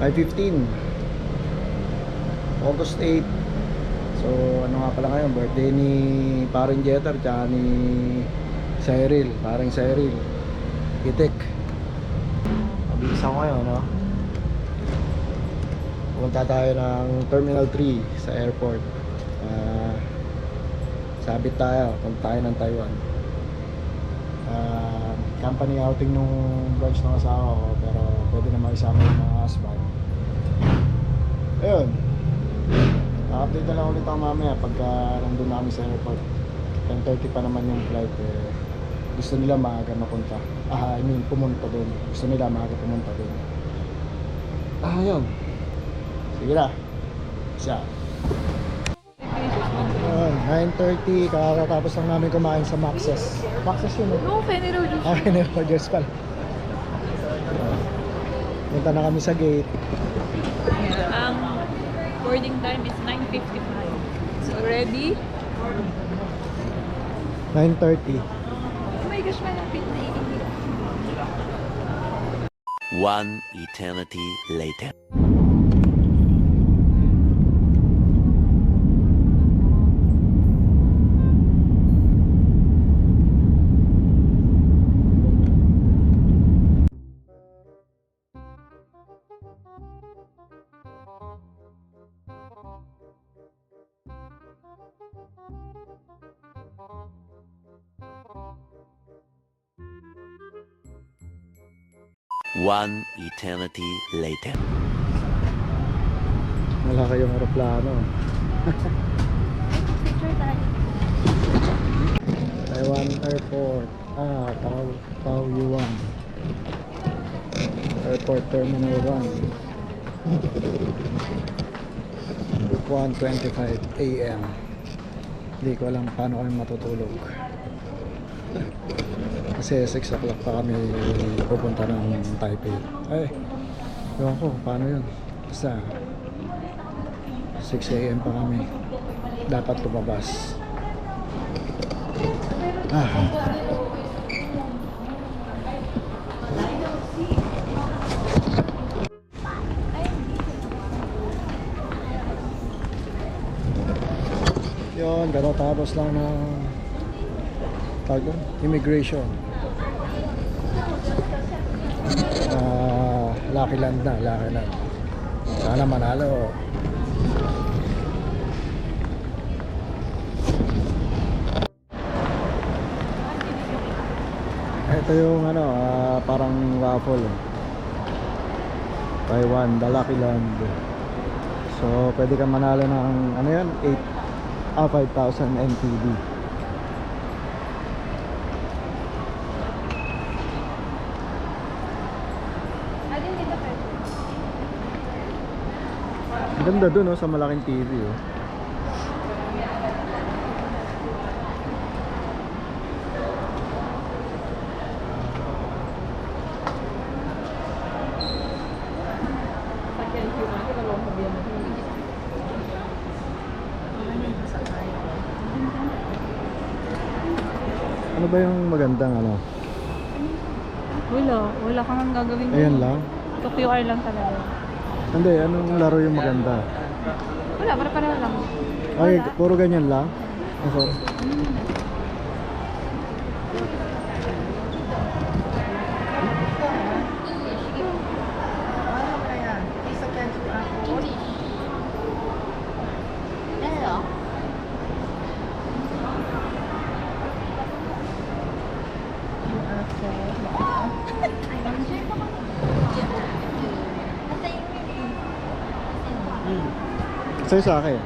5:15, August 8. So ano nga pala ngayon, birthday ni paring Jeter tsaka ni Cyril, paring Cyril Itek. Mabilis ako ngayon, no? Pumunta tayo ng Terminal 3 sa airport. Sabit tayo, punta tayo ng Taiwan. Company outing nung branch ng asawa ko, pero pwede naman isama yung mga husband. Ayun, update na lang ulit ako mamaya pagka nandun na kami sa airport. 10:30 pa naman yung flight. Gusto nila maaga mapunta. I mean pumunta dun. Gusto nila maaga pumunta dun. Ayun, sige na. Siya 9:30, kakatapos lang namin kumain sa Max's. Max's yun, eh? No, Fenny Rogers. Fenny Rogers pala. Punta na kami sa gate. Ang boarding time is 9:55. So ready? 9:30. Oh my gosh, malapit na iinit. One eternity later. One eternity later. Wala kayong aeroplano. Picture tayo. Taiwan Airport. Taoyuan Airport Terminal 1. 1:25 AM. Hindi ko alam paano kami matutulog. Kasi 6 o'clock pa kami pupunta ng Taipei. Ay, ewan ko, paano yun? Basta 6 AM pa kami dapat lumabas. Yun, tapos lang ng immigration. Lucky Land na, Lucky Land. Sana manalo. Ito yung parang waffle. Taiwan, the Lucky Land. So, pwede ka manalo ng 5,000 NTD. Ganda dun, sa malaking TV, oh. Ano ba yung magandang Wala kang gagawin. Ayan lang? Ito QR lang talaga. Hindi, anong laro yung maganda? Wala, para lang. Ay, puro ganyan lang? Ako. Sa'yo sa akin.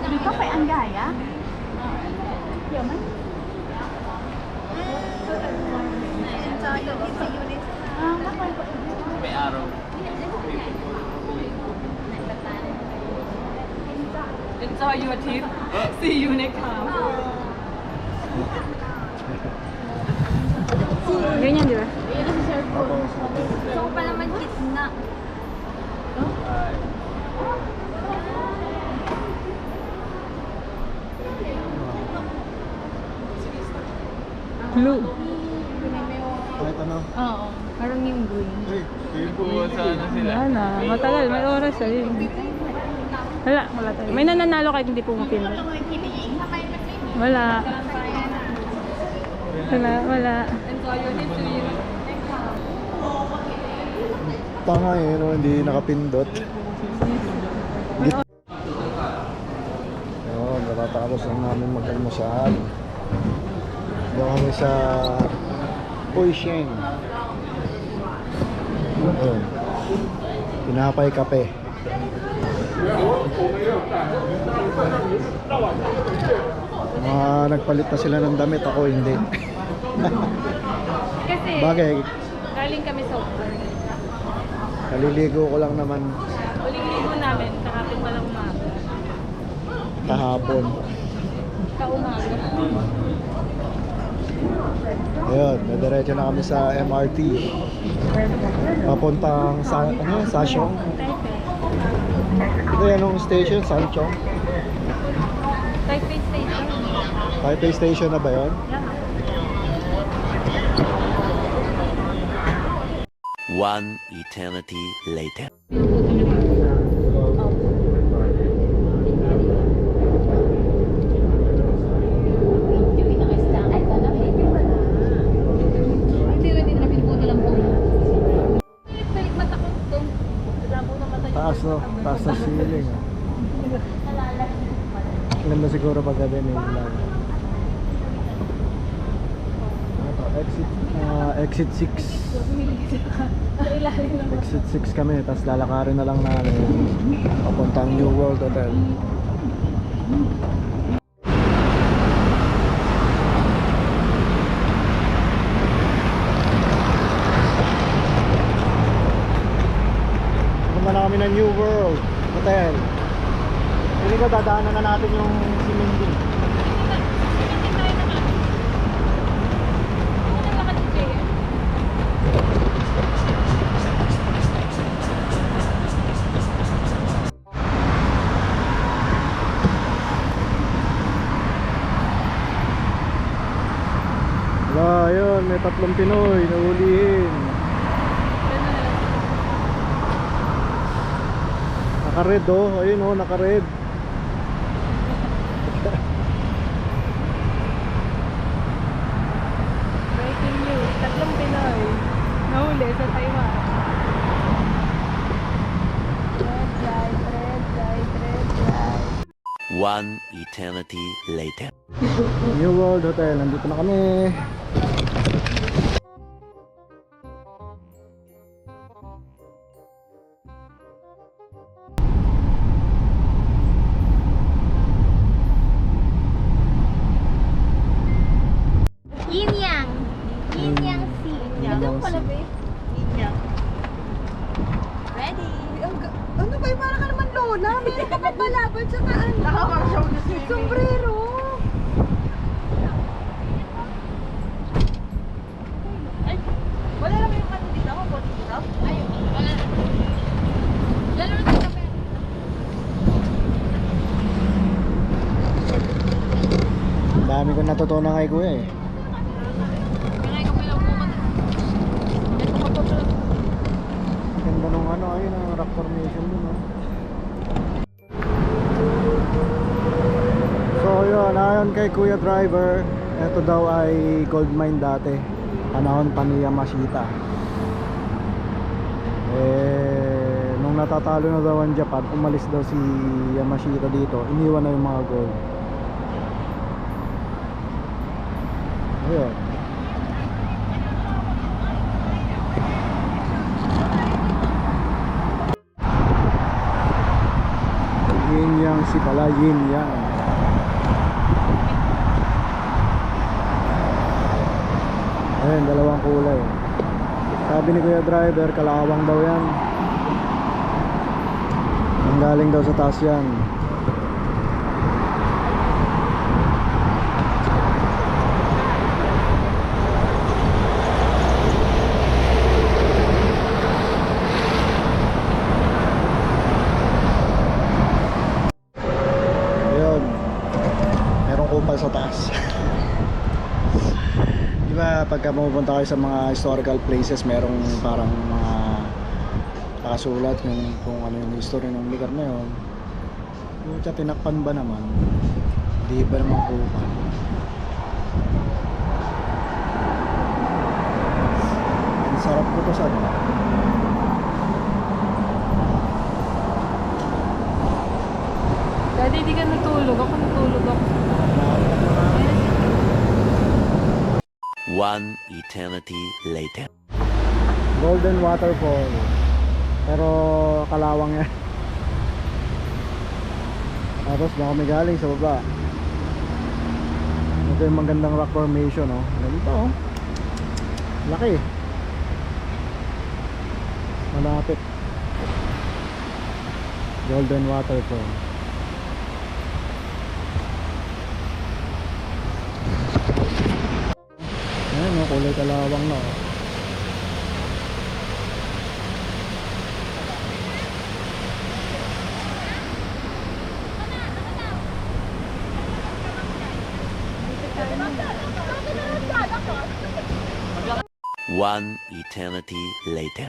Dito kay Anggaya? Yaman? May araw. Enjoy your trip. See you next time. Ganyan, di ba? Tapos, Gusto ko pa naman gitna. Blue. kahit ano. Oo. Parang yung green. Hey, Wala na. Matagal. May oras eh. Wala tayo. May nananalo kahit hindi pumapindot. Wala. tanga eh, no? Hindi nakapindot. Ayun, natatapos lang namin mag-almusal. Doon kami sa Uisheng. Ayun. Tinapay kape. Nagpalit na sila ng damit, ako hindi. Kasi Bagay, galing kami sa October. kaliligo ko lang naman Uling ligo namin kahapon walang umaga. kahapon. Kaumaga. Ayun, nadiretso na kami sa MRT. Papuntang Sashong. Ito yan yung station, Sanchong. Taipei Station. Taipei Station na ba yun? One eternity later. Taas no? Taas na ceiling. Ganda siguro pag gabi may ilan. Ano to? Exit 6. Exit 6 kami, tapos lalakarin na lang namin papuntang New World Hotel. Punta na kami ng New World Hotel. Hindi ko dadaanan na natin yung Simindi. Wala, yun, may 3 Pinoy na hulihin. Naka-red oh, ayun oh, naka-red. Breaking news. 3 Pinoy nahuli sa Taiwan. Red light, red light, red light. One eternity later. New World Hotel, nandito na kami. Yin Yang. Yin Yang Sea. Yin Yang Sea. Yin Yang. Ready? Ano ba yung parang ka naman lola? Meron ka pa balabad sa taan. Sombrero. Ay, Wala lang yung kanto dito. Ako po dito. ay, wala. Lalo na tayo kape. Ang dami kong natutunan kay kuya eh. Kaya kape lang po kasi. Ito pa po pala. Ganda nung ano, ayun ang rock formation dun oh. So yun, ayon kay Kuya Driver, ito daw ay gold mine dati, panahon pa ni Yamashita. Nung natatalo na daw ang Japan, umalis daw si Yamashita dito, iniwan na yung mga gold. Ayun. Yin Yang si pala, Yin Yang. Ayun, dalawang kulay. Sabi ni Kuya Driver, kalawang daw yan. Ang galing daw sa taas yan. tayo sa taas. Di ba pagka pumunta kayo sa mga historical places, merong parang mga nakasulat kung ano yung history ng lugar na yun. Pucha, tinakpan ba naman? Di ba naman kupan? Ang sarap ko to sa ano. Daddy, di ka natulog. Ako natulog ako. One eternity later. Golden Waterfall. Pero kalawang yan. Tapos na kami galing sa baba. Ito yung magandang rock formation, oh. Ganito, oh. Laki. Malapit. Golden Waterfall. Ayan, oh, kulay kalawang na, oh. One eternity later.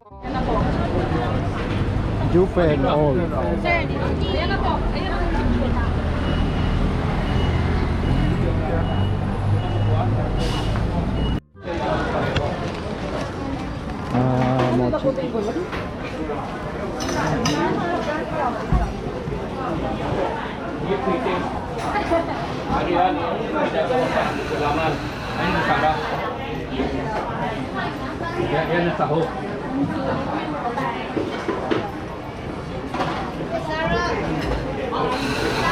Jufen Old. Ayan na po. Ayan na po. Mochi. Salamat. Ayun, sarap. Yan ang taho.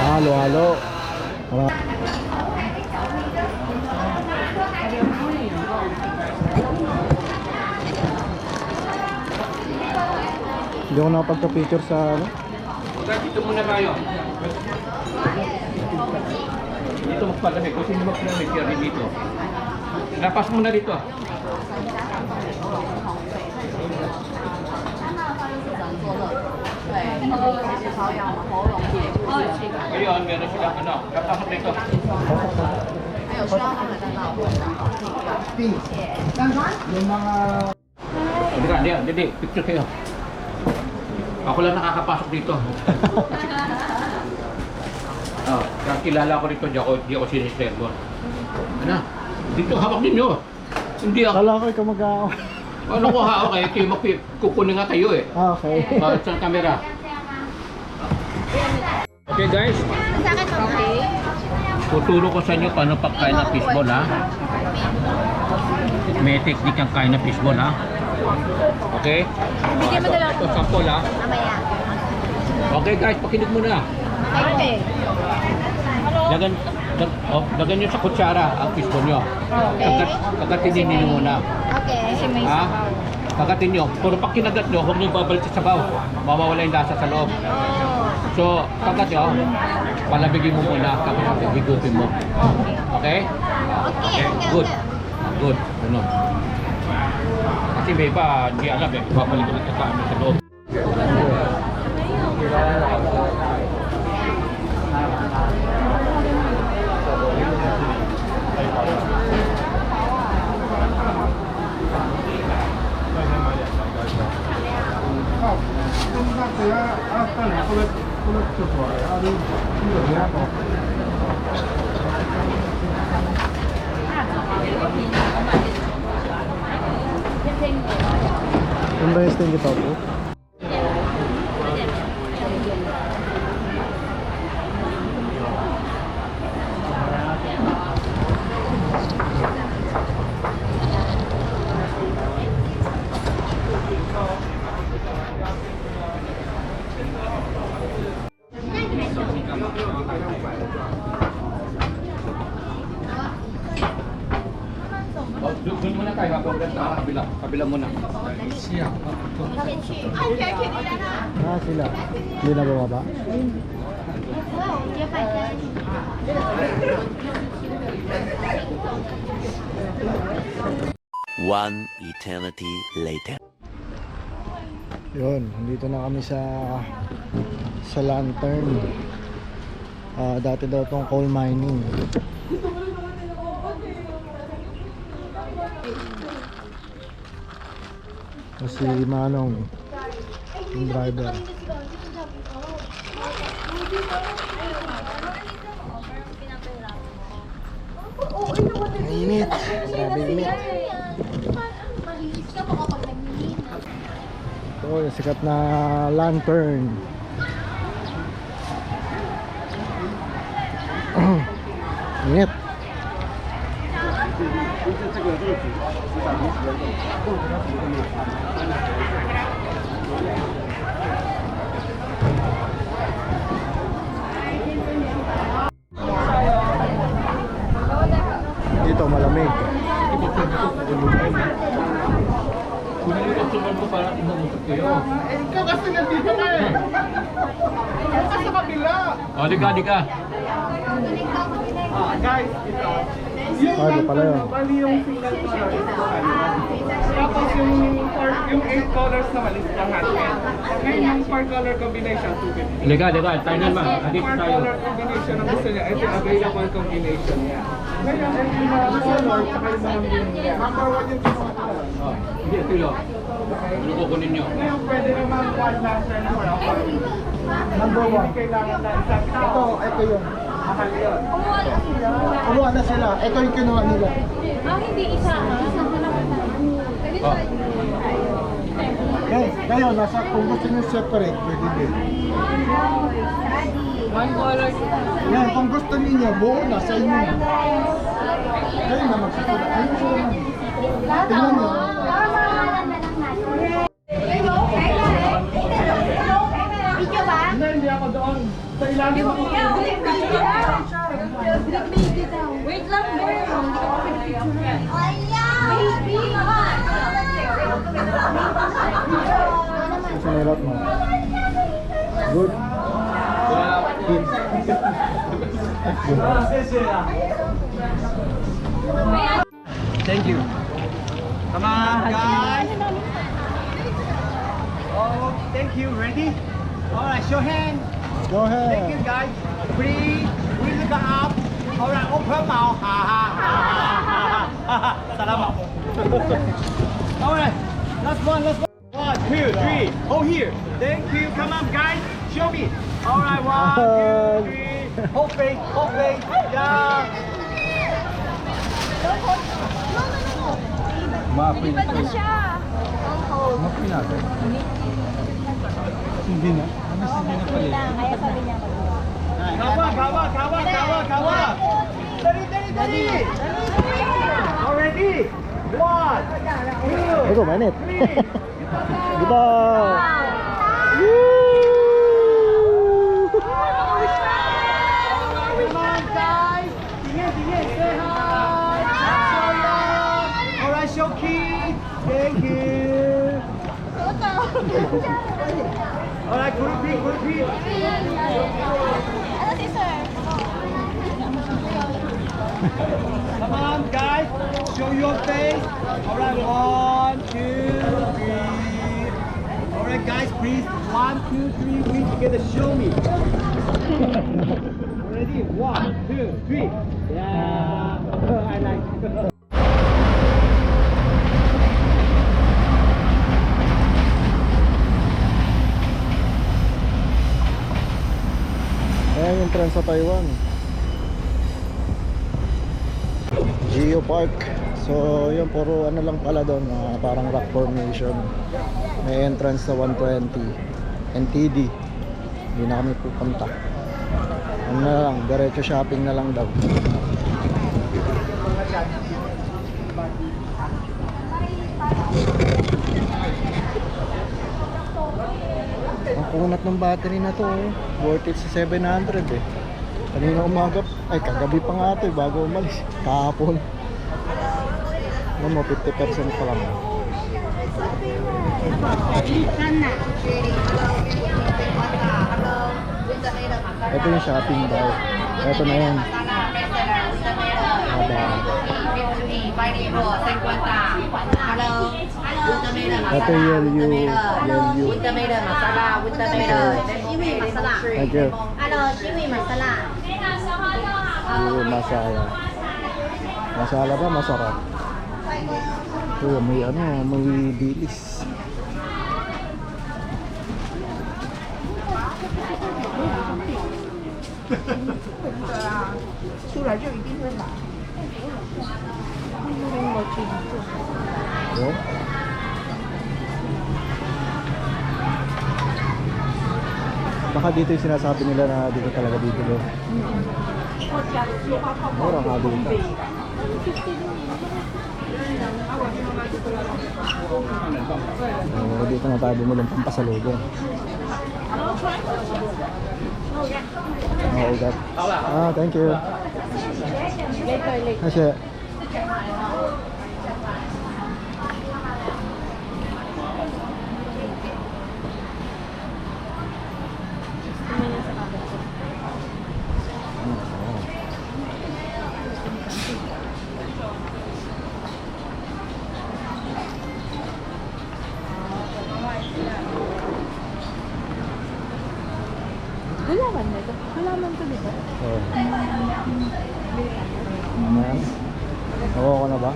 Halo-halo. Hindi ako nakapagka-picture sa ano. Dito muna tayo. Dito magpalamig. Kung sino magpalamig, kaya rin dito. Lapas muna dito. Ayun, meron silang ano. Lapas mo dito. Yung mga... Hindi, picture kayo. Ako lang nakakapasok dito. Oh, kilala ko rito, di ako sinisterbo. Ano? Dito, hawak ninyo. Hindi ako. Kala ko ikaw mag-aaw. Ano ko hawak kayo? Kukunin nga kayo eh. Ah, okay. Sa camera. Okay guys, Okay. tuturo ko sa inyo paano pagkain ng fishball ha. May technique ang kain ng fishball ha. Okay? Ito sample ha. Mamaya. Okay guys, pakinig muna. Okay. Lagyan nyo sa kutsara ang fishball nyo. Kagatin niyo muna. Okay. Ha? Kagatin nyo. Puro pag kinagat nyo, huwag nyo babalik sa sabaw. Mawawala yung lasa sa loob. So, kagat nyo, palabigin mo muna, tapos higutin mo. Okay? Okay, good. Good. Ganun. Kasi may iba, hindi alam eh, babalik ulit sa amin sa loob. Ano ba yung stingy tofu? Doon muna tayo, habang ganda, kabila muna. Siya. Ah, sila. Hindi na bumaba? One eternity later. Yun, nandito na kami sa lantern. Dati daw itong coal mining. Si Manong, yung driver. Mainit. Grabe init. Ito yung sikat na lantern. Init. Dito malamig. Kunin yung customer ko para umuusap kayo. Ikaw kasi nandito ka eh. Ikaw ka sa kabila. O, di ka. Guys, ito. Ano pala yun? Bali yung single color. Tapos yung 8 colors naman is 100. Ngayon yung 4 color combination, 250. Liga. Tayo naman. So, Adit 4 tayo. color combination ang gusto niya, ito yung available combination niya. Ngayon, ito yung mga color, tsaka yung mga green niya. Number 1 yung gusto niya. Oh, hindi, tulo. Ano kukunin nyo? Ngayon, pwede naman one lantern for a Number 1. Kailangan na isang Ito yun. mahal yun. Kumuha na sila. Ito yung kinuha nila. Hindi isa. Oh. Kayo, nasa kung gusto nyo separate, pwede din. One color. Yan, kung gusto niyo buo na sa inyo na. Kayo na magsusulat. Kayo sulat. Tingnan nyo. Hindi ako doon. Sa ilalim ako. Wait lang, Sulat mo. Good. Thank you. Come on, guys. Oh, thank you. Ready? All right, show hand. Go Thank you, ahead. guys. Breathe. We look up. All right, open mouth. Ha ha ha ha ha ha. Salamat. All right, last one. 1, 2, 3. Oh, here. Thank you. Come on, guys. Show me. All right, 1, 2, 3. Hold face. Yeah. Ma-print ko. Ma-print natin. Hindi na. Ano hindi na pala? Kawa. Dali. Already. 1, 2. Ito, mainit. Diba? Come on, guys. Tingin. Say hi. Show love. All right, show kids. Thank you. All right, repeat. Come on, guys. Show your face. All right, 1, 2, 3. All right, guys, please. 1, 2, 3. We together. Show me. Ready? 1, 2, 3. Yeah. I like it. Ayan yung trend sa Taiwan. Geo Park. So yun, puro ano lang pala doon, parang rock formation. May entrance sa 120 NTD. Hindi na kami pupunta. Ano na lang, diretso shopping na lang daw. Ang kunat ng battery na to, worth it sa 700 eh. Kanina umaga, ay kagabi pa nga ito bago umalis. Kahapon. Ano mo, 50% pa lang. Ito yung shopping daw. Ito na yun. Ito yung Yelyu. With tomato masala, with tomato. Thank you. Hello. kiwi masala. Yung masala. Masala ba? Masarap. Ito, may ano, may bilis. Yun. Baka dito yung sinasabi nila na dito talaga bibili. Mura nga dito. Dito na tayo bumili ng pampasalubong. Ugat. Thank you. Kasi Halaman nito. Halaman to, di ba? Ayan. Nakuha ko na ba?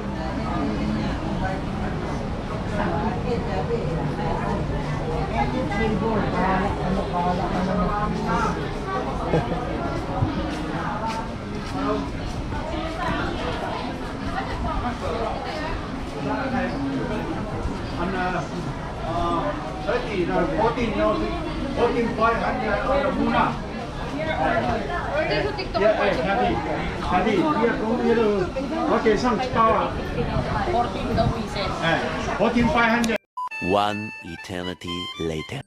One eternity later.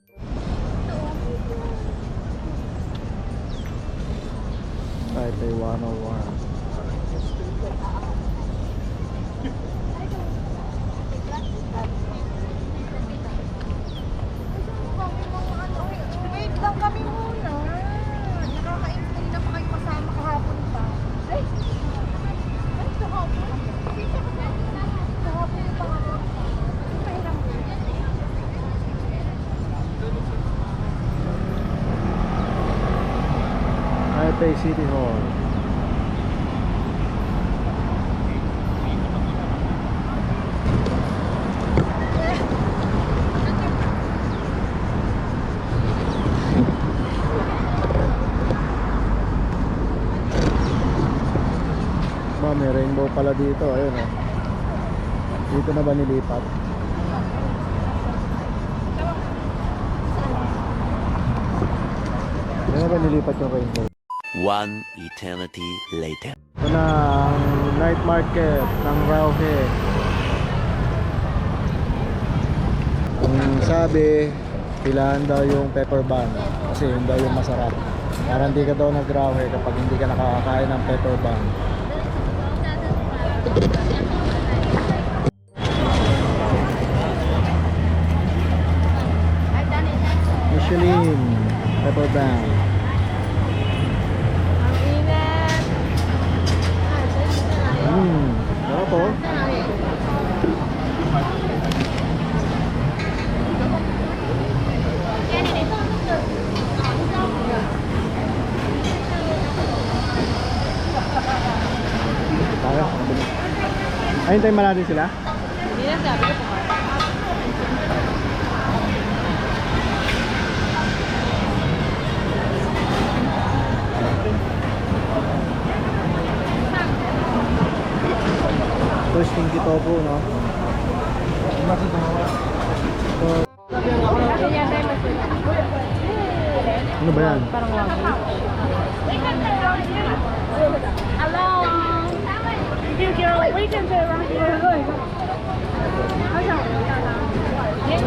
Taipei 101. Wait lang kami muna. Nakaka-intay na pa kayo kasama kahapon pa. Ay! Ay, kahapon? Kahapon yung pangalan. Pahiram mo. Taipei City Hall. May rainbow pala dito, ayun oh. Dito na ba nilipat? Dito na ba nilipat yung rainbow? One eternity later. Ito na ang night market ng Rauhe. Ang sabi, pilahan daw yung pepper bun kasi yun daw yung masarap. Parang hindi ka daw nag-Rauhe kapag hindi ka nakakakain ng pepper bun. Michelin pepper bun. Sarap po. Tara, ayun tayo natin sila. Hindi na sabi ko pa. Ito stinky tofu, no? Ano ba yan? Parang wag. Hello. You girl, we can go around here. It's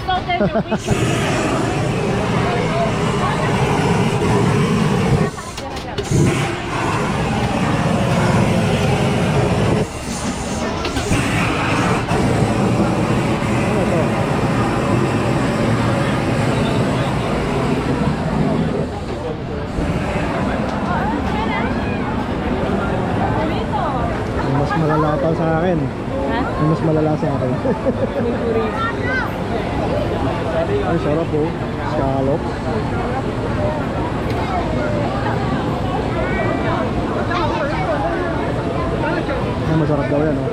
so different. Ano to? Mas malala pa sa akin. Ha? Mas malala sa akin. May guri. Ay, sarap po. Scallop. Ay, masarap daw yan, oh.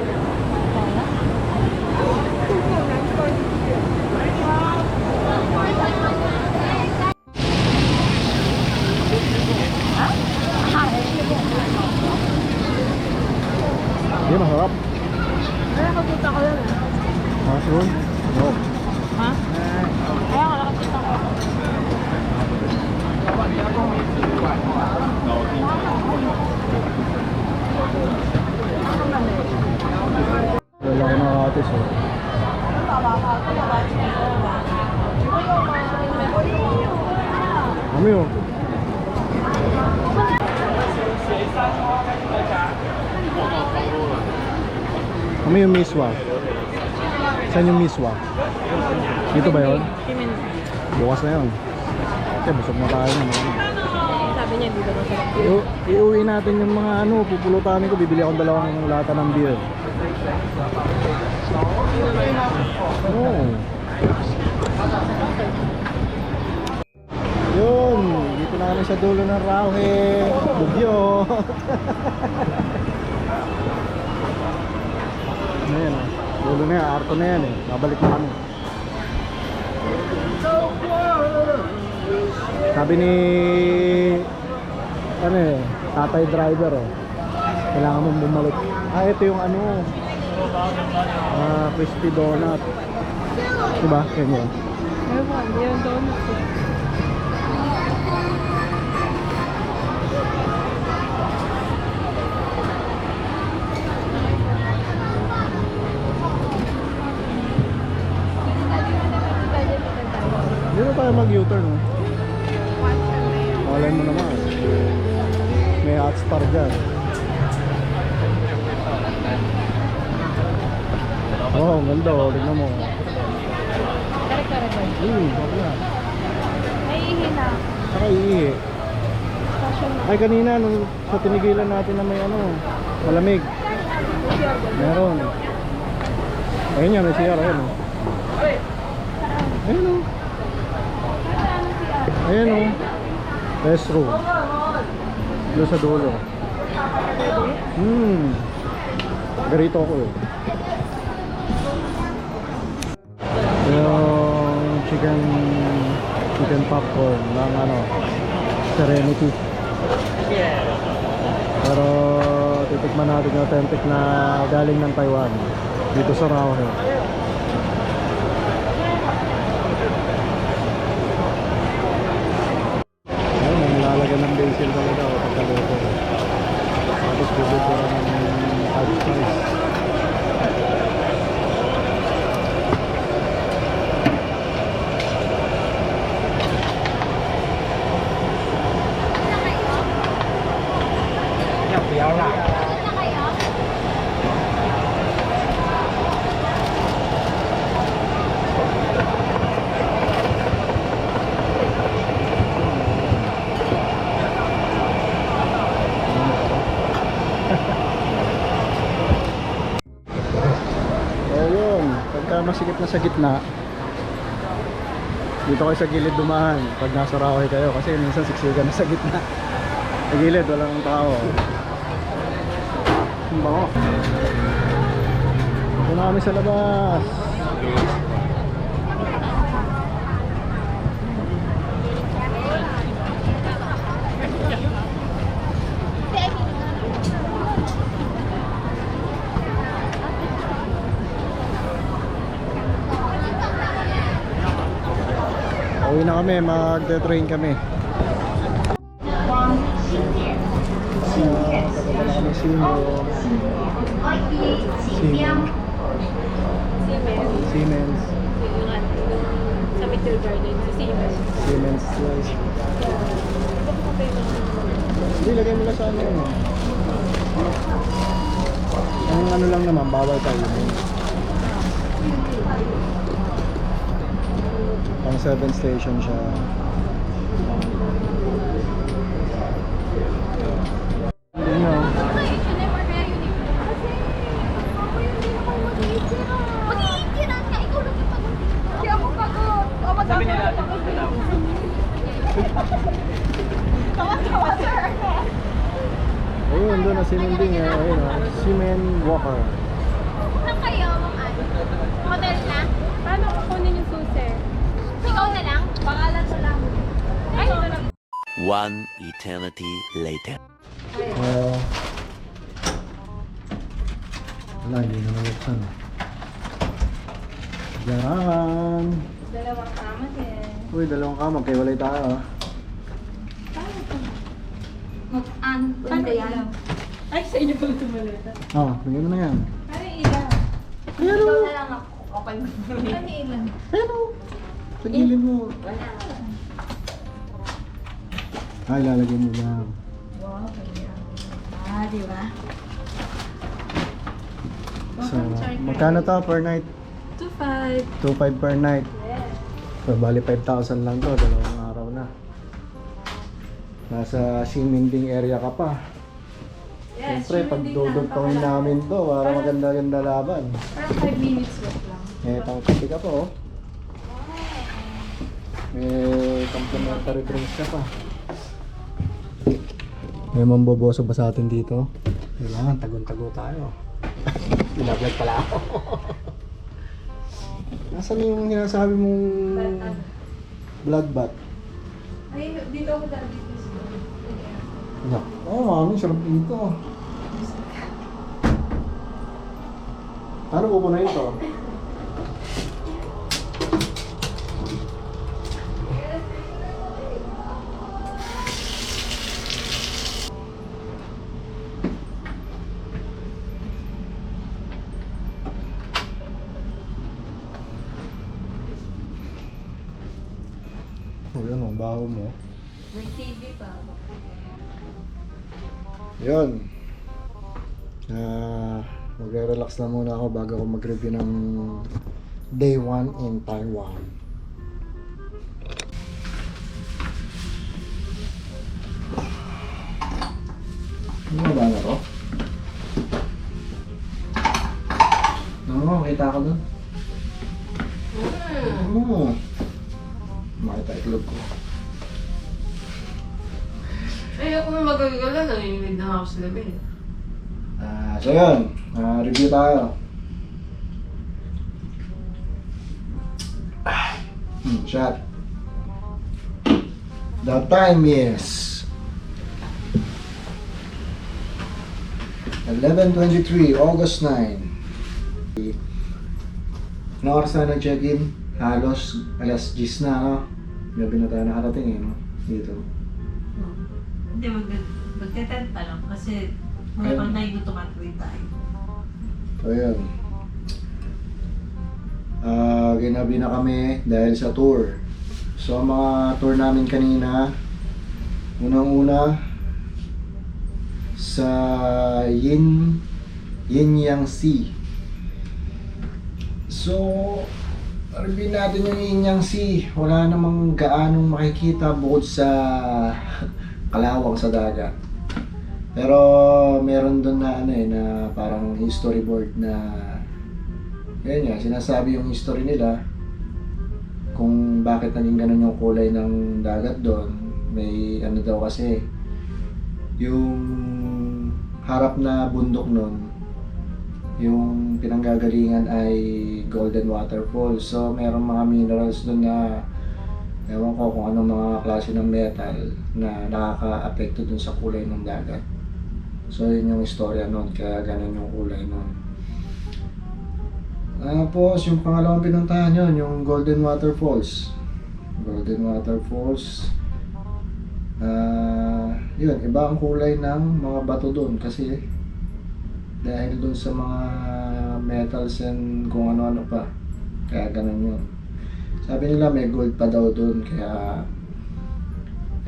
Hindi, masarap. Ay, nakakita ko yan. Mushroom? No. Ha? Ay, ako nakakita ko. Wala ko nakatis, oh. Kami, oh. Kami yung miswa. Saan yung miswa? Dito ba yun? Kimin. Bukas na yun. Kasi busog na tayo naman. Sabi niya, dito na sarap. Iuwi natin yung mga ano, pupulutanin ko. Bibili akong dalawang lata ng beer. Oh. Yun, dito na kami sa dulo ng Rauhe. Bugyo. Ano yan, ah? Dulo na yan, arko na yan eh. Babalik na kami. Sabi ni ano eh, tatay driver eh, kailangan mong bumalik. Ah, ito yung ano, crispy donut. Diba? Yan yun. Ewan, yan donuts. Hindi na tayo mag-U-turn, no? Malay mo naman. May hot star dyan. Oh, ang ganda, oh. Tignan mo. Kare-kare ba? Bakla. Naiihina. Saka iihi. Ay, kanina, nung sa tinigilan natin na may ano, malamig. Meron. Ayun yan, may CR. Ayun, oh. Ayun, oh. Ayan, oh. Restroom. Doon sa dulo. Garito ako, eh. Yung chicken popcorn ng ano, Serenity. Pero titikman natin yung authentic na galing ng Taiwan dito sa Rauhe. Ayun, ang lalagyan ng basil talaga o pagkaluto. Tapos bubukura ng hot spice. Masikip na sa gitna, dito kayo sa gilid dumaan pag nasa Rauhe kayo kasi minsan siksikan na sa gitna. Sa gilid walang tao. Ang bango. Ito na kami sa labas. Uwi na kami, mag-train kami. Pagkakala kami Siemens. Sa Meteor Garden, sa Siemens. Siemens slice. Hindi, lagay mo lang sa ano. Ang ano lang naman, bawal tayo. Pang 7 station siya. Ano? Mag-iintiran ka, ikaw lang yung pagod. Hindi ako pagod. O, Sabi nila, pagod. Ayun, doon na si Ninding eh. Ayun o, Seaman Walker. Na kayo, ano? Hotel na? Paano kukunin yung susi? Ikaw na lang? Pangalan ko lang. Ay, One eternity later. Wala, hindi na naluksan. Diyan. Dalawang kama din. Uy, dalawang kamag. Kaya walay tayo ah. Ano ba yan? Ay, sa inyo pala tumalita. Oh, bigyan mo na yan. Ano yung ilaw? Ikaw na lang ako. Okay. Ano ilan? Pero, tagilin mo. Ay, lalagyan mo lang. Di ba? So, magkano to per night? 2.5. 2.5 per night. So, bali 5,000 lang to. Dalawang araw na. Nasa Siminding area ka pa. Siyempre, pag dudugtongin namin to, para maganda-ganda laban. Parang 5 minutes walk lang. May tangkapi ka pa oh. May complimentary drinks ka pa. May mamboboso ba sa atin dito? Kailangan, tagon-tago tayo. Binablog pala ako. Nasaan yung sinasabi mong blood bath? Ay, dito ako dati. Oo, mami, sarap dito. Paano pupunayin to? Oh, yun ang baho mo. May TV pa. Yun. Magre-relax na muna ako bago ako mag-review ng day 1 in Taiwan. Ano ba na to? Oo, kita ko dun. Oo. Makita itlog ko. Ay, ako na magagala, nanginginig na ako sa gabi. So yun, review tayo. Shot. The time is 11:23, August 9. Ano oras na nag-check-in? Halos alas 10 na, no? Gabi na tayo nakarating eh, no? Dito. Hindi, magte-10 pa lang kasi mga pang 9 tumatuloy tayo. So yun. Ginabi na kami dahil sa tour. So ang mga tour namin kanina, unang-una sa Yinyang Sea. So review natin yung Yinyang Sea. Wala namang gaanong makikita bukod sa kalawang sa dagat. Pero meron doon na ano eh, na parang storyboard na yun nga, sinasabi yung history nila kung bakit naging ganun yung kulay ng dagat doon. May ano daw kasi yung harap na bundok nun, yung pinanggagalingan ay Golden Waterfall. So merong mga minerals doon na ewan ko kung anong mga klase ng metal na nakaka-apekto dun sa kulay ng dagat. So yun yung istorya nun, kaya ganun yung kulay nun. Tapos yung pangalawang pinuntahan yun, yung Golden Waterfalls. Golden Waterfalls. Yun, iba ang kulay ng mga bato doon kasi dahil doon sa mga metals and kung ano-ano pa. Kaya ganun yun. Sabi nila may gold pa daw doon, kaya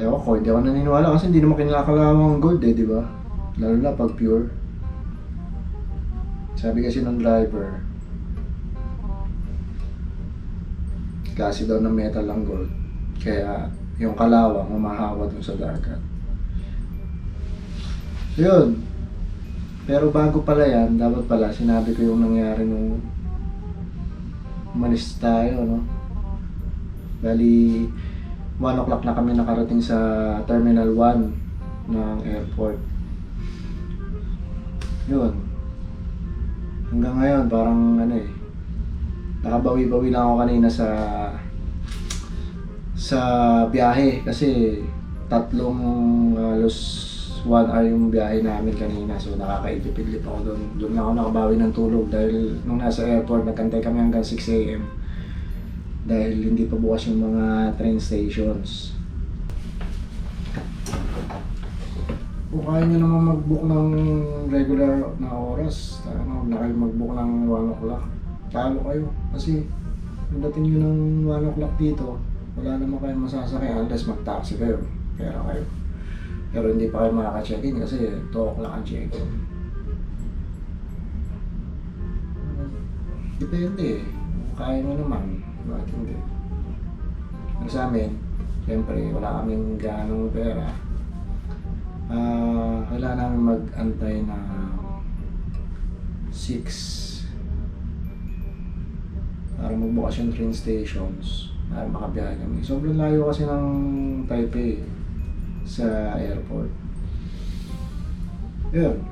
ewan ko, hindi ako naniniwala kasi hindi naman kinakalawang ang gold eh, di ba? Lalo na pag pure. Sabi kasi ng driver, klase daw ng metal ang gold, kaya yung kalawang umahawa dun sa dagat. Yun. Pero bago pala yan, dapat pala sinabi ko yung nangyari nung umalis tayo, no? Bali, 1 o'clock na kami nakarating sa Terminal 1 ng airport. Yun. Hanggang ngayon, parang ano eh, nakabawi-bawi lang ako kanina sa biyahe kasi tatlong halos 1 hour yung biyahe namin kanina, so nakakaidlip-idlip ako doon. Doon na ako nakabawi ng tulog dahil nung nasa airport nagkantay kami hanggang 6 AM dahil hindi pa bukas yung mga train stations. Kung kaya nyo naman mag-book ng regular na oras, na kayo mag-book ng 1 o'clock, talo kayo. Kasi kung dating nyo ng 1 o'clock dito, wala naman kayo masasakay unless mag-taxi kayo. Pera kayo. Pero hindi pa kayo makaka-check-in kasi 2 o'clock ang check-in. Depende eh. Kung kaya nyo naman, bakit hindi? Ang sa amin, siyempre wala kaming ganong pera. Kailangan namin mag-antay na 6 para magbukas yung train stations para makabiyahe kami. Sobrang layo kasi ng Taipei sa airport. Yun.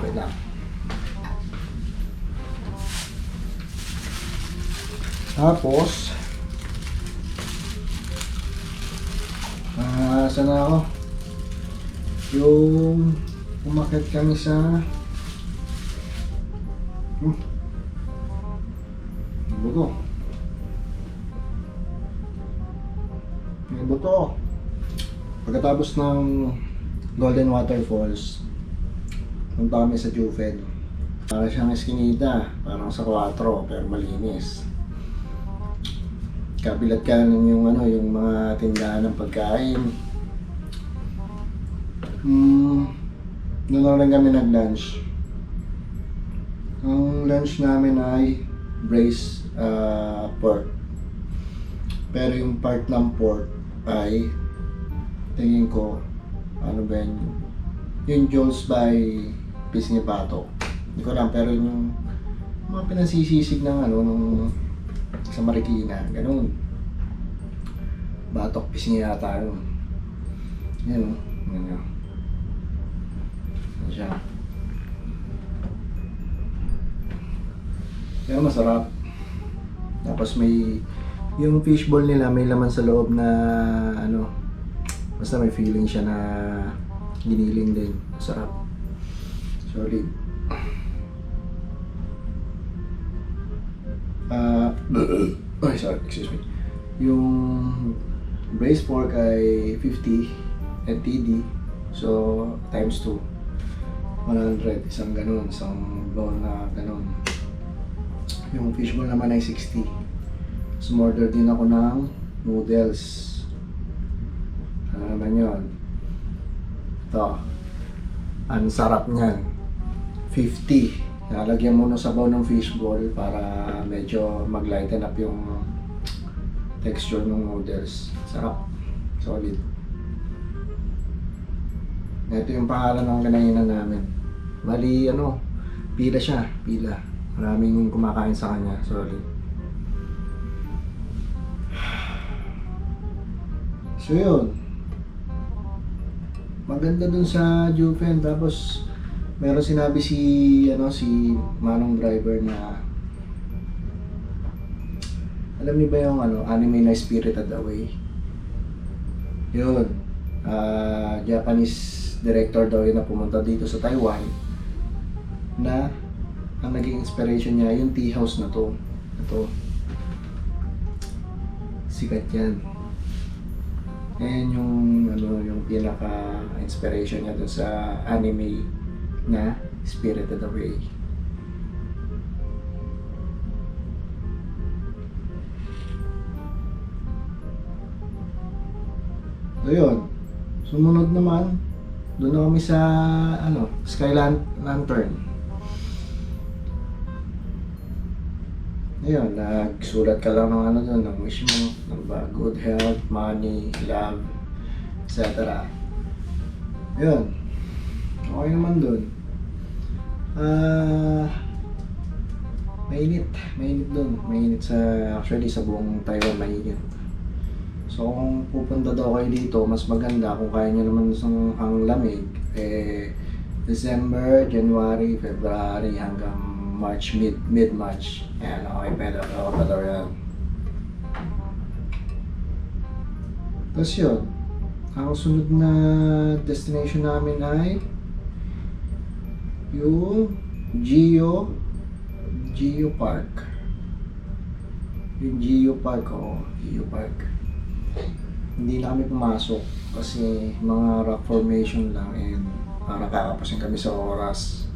Wait lang. Tapos saan na ako? Yung umakyat kami sa buto. May buto. Pagkatapos ng Golden Waterfalls, punta kami sa Juven. Para siyang eskinita, parang sa 4 pero malinis. Kabilat kanan yung yung mga tindahan ng pagkain. Doon lang kami nag-lunch. Ang lunch namin ay braised pork. Pero yung part ng pork ay tingin ko ano ba yun? Yung Jones by Pisngi Pato. Hindi ko alam, pero yung mga pinansisisig ng nung sa Marikina, ganun. Batok Pisngi yata yun. Yan o. Yan o. Yan siya. Pero masarap. Tapos may yung fishball nila may laman sa loob na basta may feeling siya na giniling din. Masarap. Solid. Sorry, excuse me. Yung braised pork ay 50 NTD. So, times 2. 100. Isang ganun. Isang bowl na ganun. Yung fishball naman ay 60. So, order din ako ng noodles. Ano naman yun? Ito. Ang sarap niyan. 50. Nalagyan mo ng sabaw ng fishball para medyo mag-lighten up yung texture ng noodles. Sarap. Solid. Ito yung pangalan ng kanainan namin. Bali, pila siya. Pila. Maraming kumakain sa kanya. Solid. So yun. Maganda dun sa Juven. Tapos meron sinabi si Manong driver na alam niyo ba yung anime na Spirited Away? Yun. Japanese director daw yun na pumunta dito sa Taiwan na ang naging inspiration niya yung tea house na to. Ito. Sikat yan. And yung pinaka inspiration niya dun sa anime na Spirited Away. So yun. Sumunod naman, doon na kami sa Sky Lantern. Ayun, nagsulat ka lang ng doon, ng wish mo, ng good health, money, love, etc. Ayun. Okay naman doon. Mainit doon. Mainit actually sa buong Taiwan, mainit. So kung pupunta daw kayo dito, mas maganda kung kaya nyo naman ang lamig, December, January, February hanggang March, mid-March. Ayan, okay, pwede yan. Tapos yun, ang sunod na destination namin ay yung Geo Park. Yung Geo Park, Geo Park. Hindi na kami pumasok kasi mga rock formation lang and para kakapasin kami sa oras.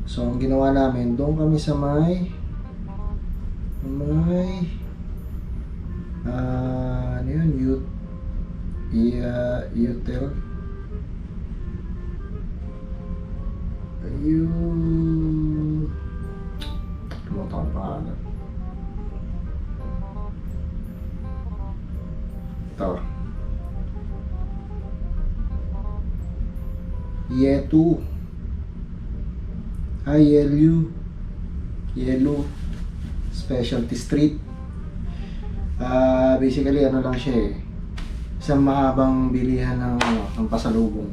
So ang ginawa namin, doon kami sa may ano yun, Utel. Kalimutan ko pangalan. Ito. Yetu. Yellow Specialty Street. Basically ano lang siya isang mahabang bilihan ng pasalubong.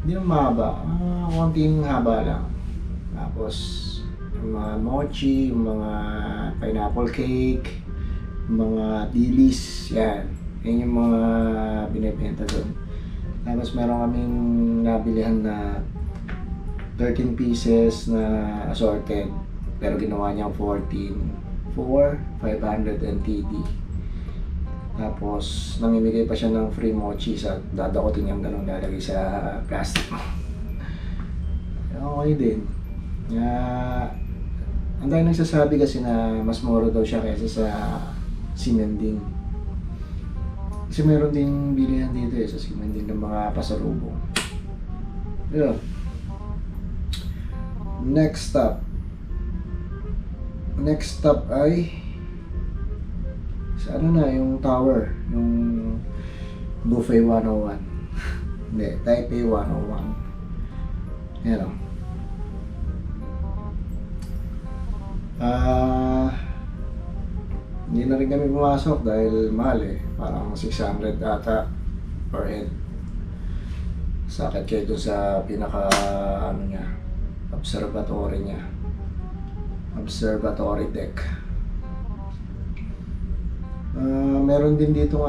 Hindi naman mahaba, konting haba lang. Tapos yung mga mochi, yung mga pineapple cake, yung mga dilis, yan yung mga binibenta doon. Tapos meron kaming nabilihan na 13 pieces na assorted, pero ginawa niyang 14 for 500 NTD. Tapos namimigay pa siya ng free mochi sa dadakotin niyang ganun, lalagay sa plastic. Okay din. Ang dahil nagsasabi kasi na mas mura daw siya kaysa sa Simending. Kasi meron ding bilihan dito sa Simending ng mga pasalubong. Yun. Next stop ay sa yung tower, yung Buffet 101. Hindi, Taipei 101. Yan o. Hindi na rin kami pumasok dahil mahal parang 600 ata per head. Sakit kayo dun sa pinaka observatory niya, observatory deck. Meron din dito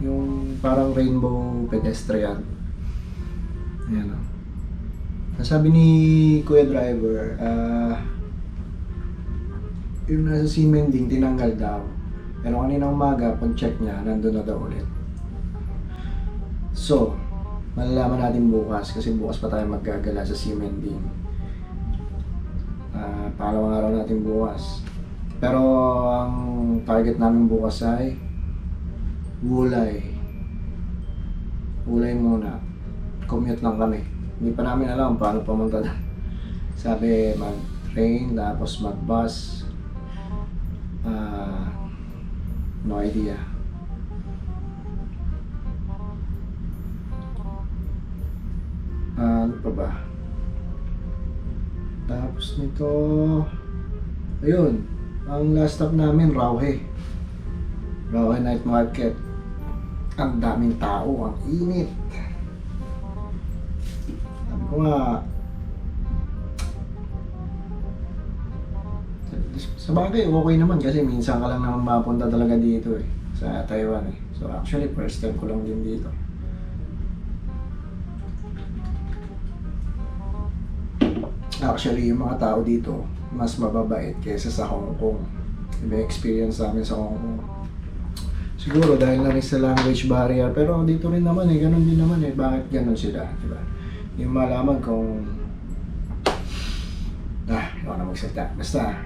yung parang rainbow pedestrian. Ayan Nasabi ni Kuya Driver, yung nasa Simending tinanggal daw. Pero kanina umaga, pag-check niya, nandun na daw ulit. So, malalaman natin bukas kasi bukas pa tayo maggagala sa Simending. Pangalawang araw natin bukas. Pero ang target namin bukas ay Wulay. Wulay muna. Commute lang kami. Hindi pa namin alam paano pumunta doon. Sabi mag-train tapos mag-bus. No idea. Ano pa ba? Tapos nito, ayun, ang last stop namin, Rauhe Night Market. Ang daming tao, ang init. Sabi ko nga, sa bagay, okay naman kasi minsan ka lang naman mapunta talaga dito sa Taiwan So actually, first time ko lang din dito. Actually, yung mga tao dito, mas mababait kaysa sa Hong Kong. May experience namin sa Hong Kong. Siguro dahil na rin sa language barrier, pero dito rin naman ganun din naman Bakit ganun sila, diba? Yung malaman kung... Ako na magsalita. Basta,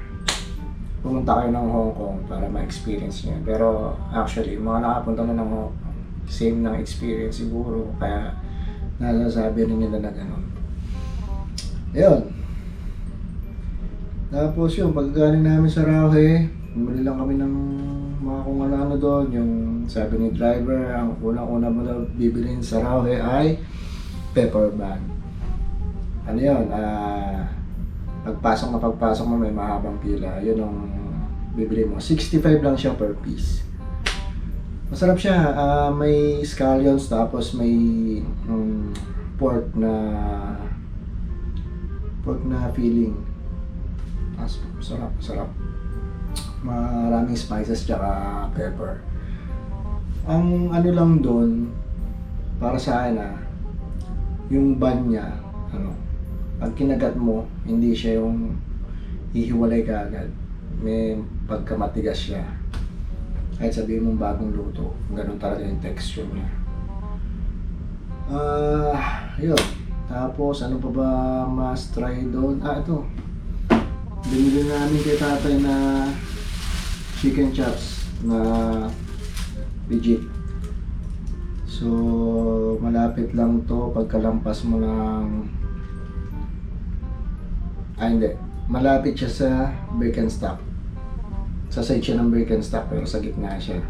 pumunta kayo ng Hong Kong para ma-experience nyo. Pero actually, mga nakapunta na ng Hong Kong, same ng experience siguro. Kaya nasasabi rin nila na ganun. Ayun. Tapos yun, pagkagaling namin sa Rauhe, bumili lang kami ng mga kung ano doon. Yung sabi ni driver, ang unang-una mo daw bibilhin sa Rauhe ay pepper bag. Ano yun? pagpasok mo may mahabang pila. Yun ang bibili mo. 65 lang siya per piece. Masarap siya. May scallions tapos may pork na filling. Sarap. Maraming spices tsaka pepper. Ang ano lang doon, para sa akin yung bun niya, pag kinagat mo, hindi siya yung hihiwalay ka agad. May pagkamatigas siya. Kahit sabihin mong bagong luto, ganun talaga yung texture niya. Yun. Tapos, ano pa ba mas try doon? Ito. Binili namin kay tatay na chicken chops na legit. So, malapit lang to pagkalampas mo ng... hindi. Malapit siya sa Birkenstock. Sa side siya ng Birkenstock pero sa gitna siya.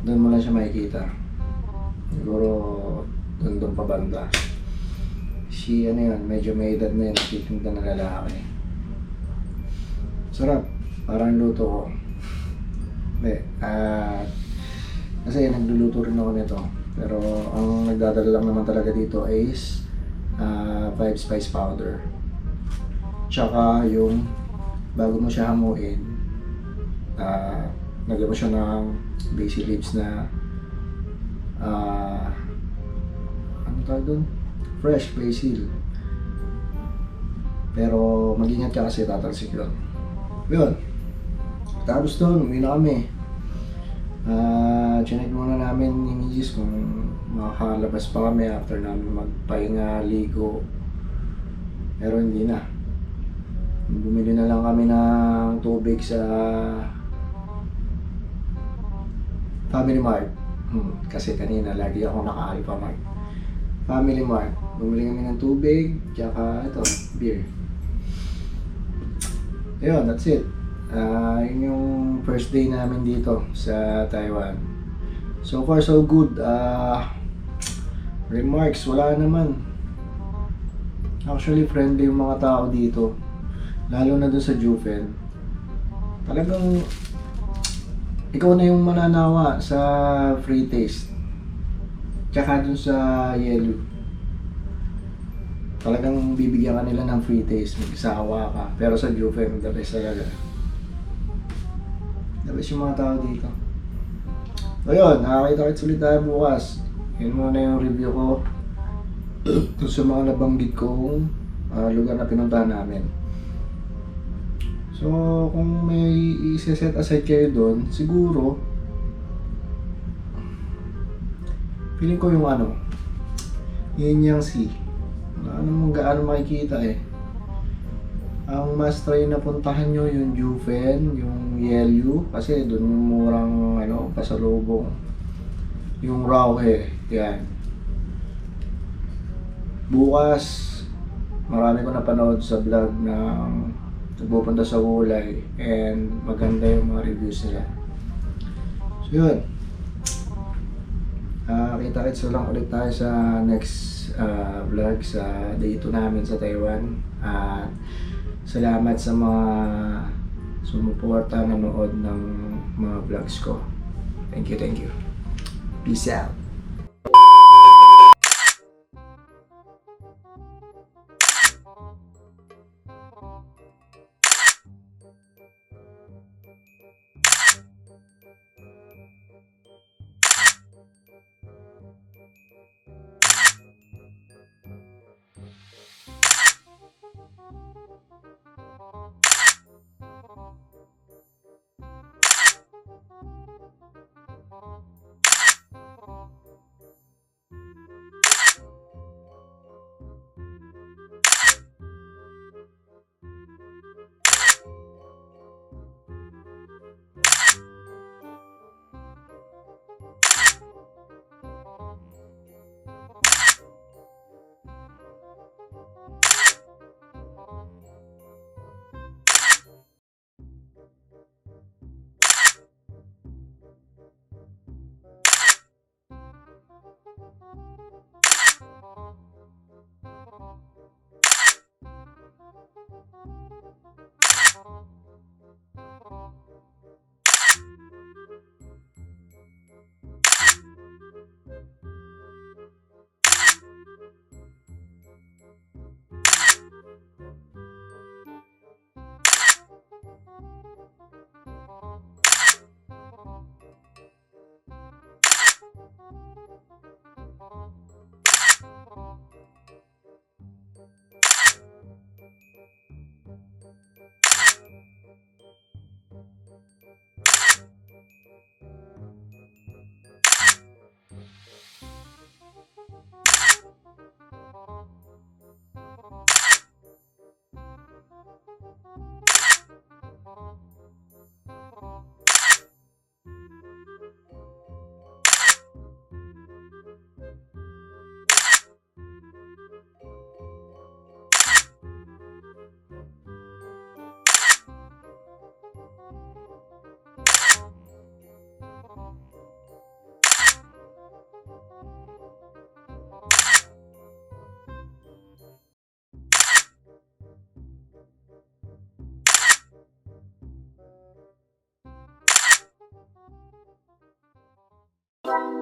Doon mo lang siya makikita. Siguro doon pa banda. Medyo may edad na yun, nagtitinda na lalaki. Sarap, parang luto ko. Kasi nagluluto rin ako nito. Pero ang nagdadala lang naman talaga dito is 5 spice powder. Tsaka yung bago mo siya hamuin, lagyan mo siya ng basil leaves na ano tawag doon? Fresh basil. Pero mag-ingat ka kasi tatalsik yun. Yun. Tapos doon, uwi na kami. Chinek muna namin ni Mrs. kung makakalabas pa kami after namin magpahinga, ligo. Pero hindi na. Bumili na lang kami ng tubig sa Family Mart. Kasi kanina lagi ako naka-Alpha Mart. Family Mart. Bumili kami ng tubig, tsaka ito, beer. Ayun, that's it. Yun yung first day namin dito sa Taiwan. So far so good. Remarks, wala naman. Actually friendly yung mga tao dito. Lalo na dun sa Jufen. Talagang ikaw na yung mananawa sa free taste. Tsaka dun sa yellow. Talagang bibigyan ka nila ng free taste, magsawa ka. Pero sa Jufen, the best talaga. The best yung mga tao dito. So yun, nakakita-kits ulit tayo bukas. Yun muna yung review ko kung sa mga nabanggit kong lugar na pinuntahan namin. So kung may i-set aside kayo doon, siguro feeling ko yung Yin Sea. Wala namang gaano makikita eh. Ang must try na puntahan nyo yung Jufen, yung Yelyu, kasi doon yung murang pasalubong. Yung Raohe, yan. Bukas, marami ko napanood sa vlog ng nagpupunta sa Wulay and maganda yung mga reviews nila. So yun. Kita-kits lang ulit tayo sa next vlog sa day 2 namin sa Taiwan. Salamat sa mga sumuporta, nanood ng mga vlogs ko. Thank you. Peace out. Bye.